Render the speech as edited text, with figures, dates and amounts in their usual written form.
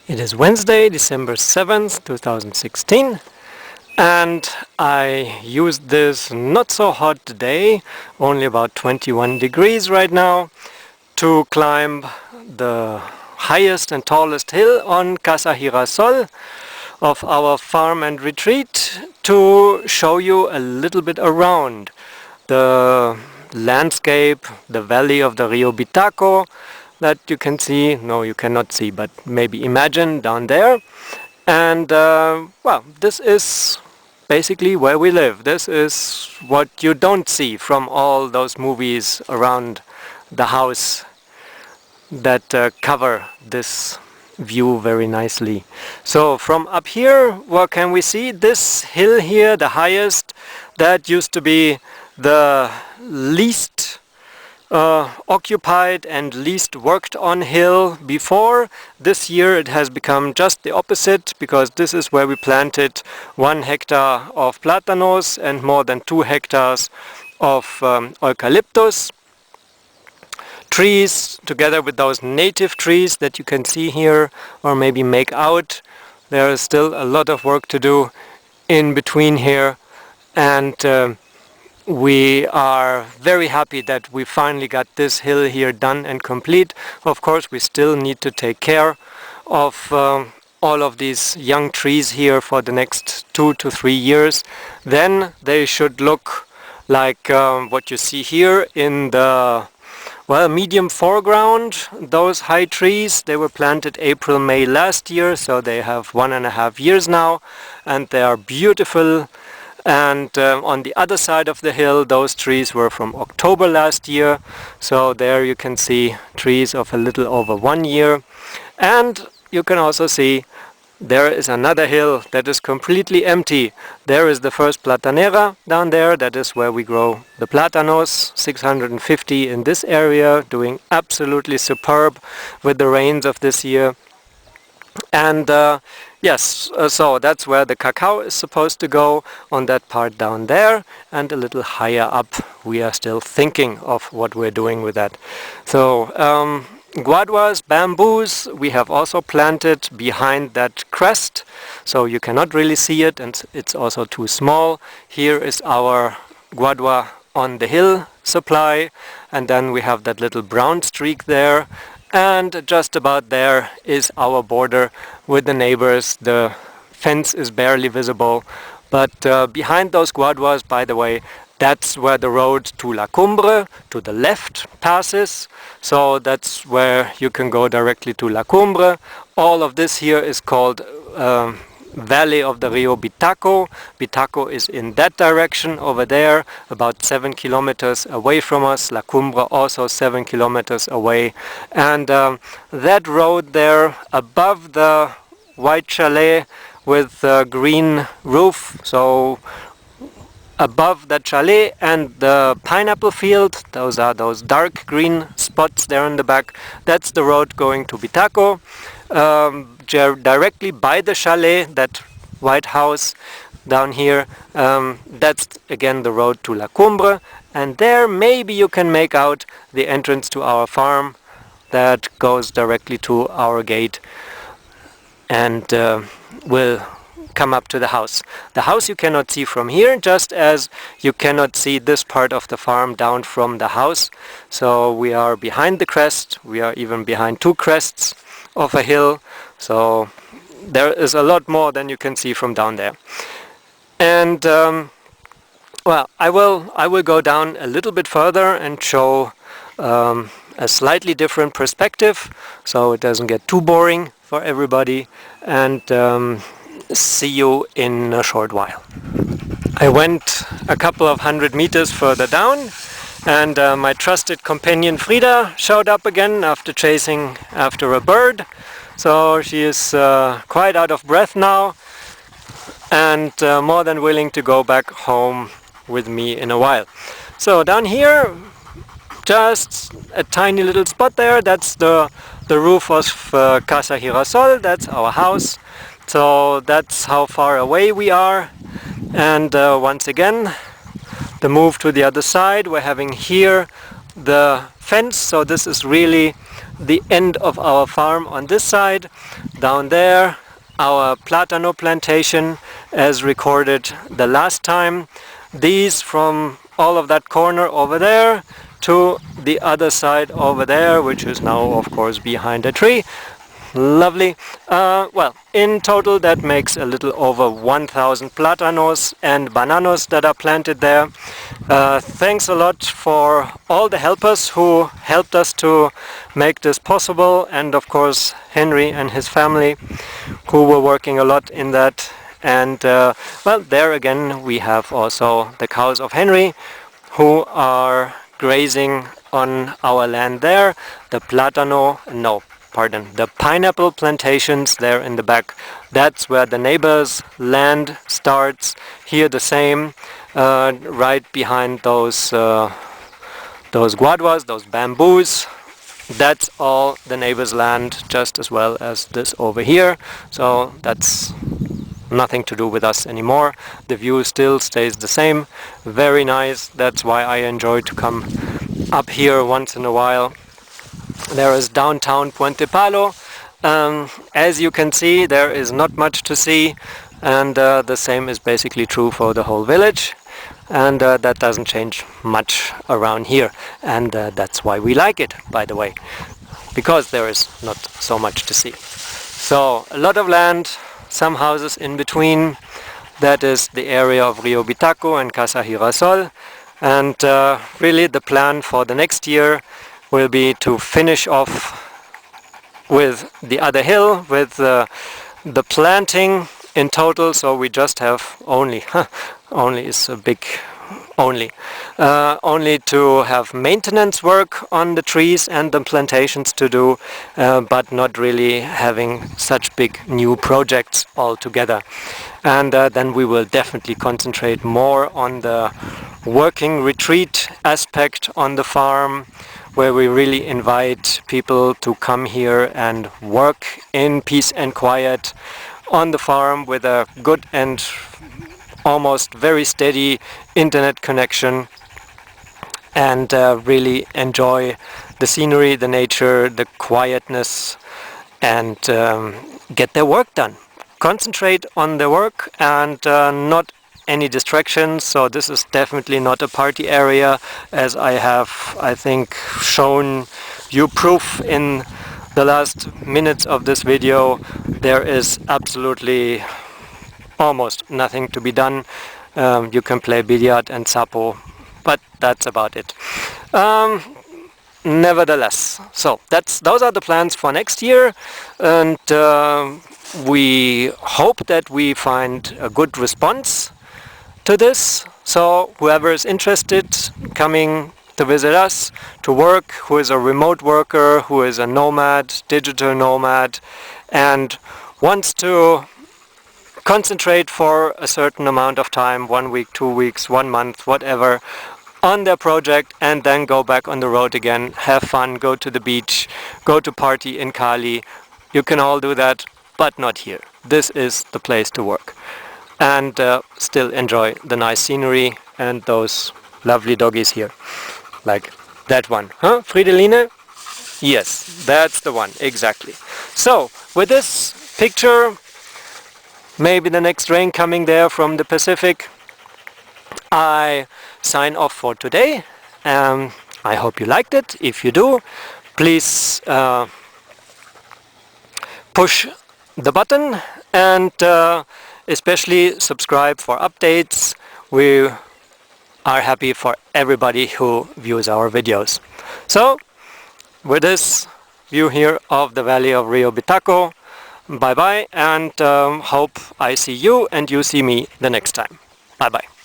It is Wednesday, December 7th, 2016, and I used this not so hot day, only about 21 degrees right now, to climb the highest and tallest hill on Casa Girasol of our farm and retreat to show you a little bit around the landscape, the valley of the Rio Bitaco that you can see, no you cannot see, but maybe imagine down there. And well, this is basically where we live. This is what you don't see from all those movies around the house that cover this view very nicely. So from up here, what can we see? This hill here, the highest, that used to be the least occupied and least worked on hill before. This year it has become just the opposite, because this is where we planted 1 hectare of platanos and more than 2 hectares of eucalyptus trees, together with those native trees that you can see here or maybe make out. There is still a lot of work to do in between here, and we are very happy that we finally got this hill here done and complete. Of course, we still need to take care of all of these young trees here for the next 2 to 3 years. Then they should look like what you see here in the medium foreground. Those high trees, they were planted April, May last year, so they have 1.5 years now, and they are beautiful. And on the other side of the hill, those trees were from October last year, so there you can see trees of a little over 1 year. And you can also see there is another hill that is completely empty. There is the first platanera down there. That is where we grow the platanos, 650 in this area, doing absolutely superb with the rains of this year. And yes, so that's where the cacao is supposed to go, on that part down there, and a little higher up we are still thinking of what we're doing with that. So guaduas, bamboos, we have also planted behind that crest, so you cannot really see it, and it's also too small. Here is our guadua on the hill supply, and then we have that little brown streak there, and just about there is our border with the neighbors. The fence is barely visible, but behind those guaduas, by the way, that's where the road to La Cumbre, to the left, passes. So that's where you can go directly to La Cumbre. All of this here is called Valley of the Rio Bitaco. Bitaco is in that direction over there, about 7 kilometers away from us. La Cumbre also 7 kilometers away. And that road there above the white chalet with the green roof, so above that chalet and the pineapple field, those are those dark green spots there in the back, that's the road going to Bitaco. Directly by the chalet, that white house down here, that's again the road to La Cumbre, and there maybe you can make out the entrance to our farm that goes directly to our gate and will come up to the house. The house you cannot see from here, just as you cannot see this part of the farm down from the house. So we are behind the crest, we are even behind 2 crests of a hill, so there is a lot more than you can see from down there. And well, I will go down a little bit further and show a slightly different perspective, so it doesn't get too boring for everybody, and see you in a short while. I went a couple of 100 meters further down, and my trusted companion Frida showed up again after chasing after a bird. So she is quite out of breath now, and more than willing to go back home with me in a while. So down here, just a tiny little spot there, that's the roof of Casa Girasol, that's our house. So that's how far away we are. And once again, the move to the other side, we're having here the fence, so this is really the end of our farm on this side. Down there, our Platano Plantation as recorded the last time. These from all of that corner over there to the other side over there, which is now of course behind a tree. Lovely. Well, in total that makes a little over 1,000 platanos and bananos that are planted there. Thanks a lot for all the helpers who helped us to make this possible, and of course Henry and his family who were working a lot in that. And well, there again we have also the cows of Henry who are grazing on our land there. The pineapple plantations there in the back. That's where the neighbor's land starts. Here the same, right behind those guaduas, those bamboos. That's all the neighbor's land, just as well as this over here. So that's nothing to do with us anymore. The view still stays the same. Very nice. That's why I enjoy to come up here once in a while. There is downtown Puente Palo. As you can see, there is not much to see, and the same is basically true for the whole village, and that doesn't change much around here, and that's why we like it, by the way, because there is not so much to see. So a lot of land, some houses in between. That is the area of Rio Bitaco and Casa Girasol, and really the plan for the next year will be to finish off with the other hill, with the planting in total. So we just have only is a big only to have maintenance work on the trees and the plantations to do, but not really having such big new projects altogether. And then we will definitely concentrate more on the working retreat aspect on the farm, where we really invite people to come here and work in peace and quiet on the farm with a good and almost very steady internet connection, and really enjoy the scenery, the nature, the quietness, and get their work done. Concentrate on their work and not any distractions. So this is definitely not a party area, as I have, I think, shown you proof in the last minutes of this video. There is absolutely almost nothing to be done. You can play billiard and sapo, but that's about it. Nevertheless, so those are the plans for next year, and we hope that we find a good response to this. So whoever is interested coming to visit us, to work, who is a remote worker, who is a nomad, digital nomad, and wants to concentrate for a certain amount of time, 1 week, 2 weeks, 1 month, whatever, on their project, and then go back on the road again, have fun, go to the beach, go to party in Cali. You can all do that, but not here. This is the place to work. And still enjoy the nice scenery and those lovely doggies here. Like that one. Huh, Frideline? Yes, that's the one, exactly. So, with this picture, maybe the next rain coming there from the Pacific, I sign off for today. I hope you liked it. If you do, please push the button and especially subscribe for updates. We are happy for everybody who views our videos. So, with this view here of the valley of Rio Bitaco, bye bye, and hope I see you and you see me the next time. Bye bye.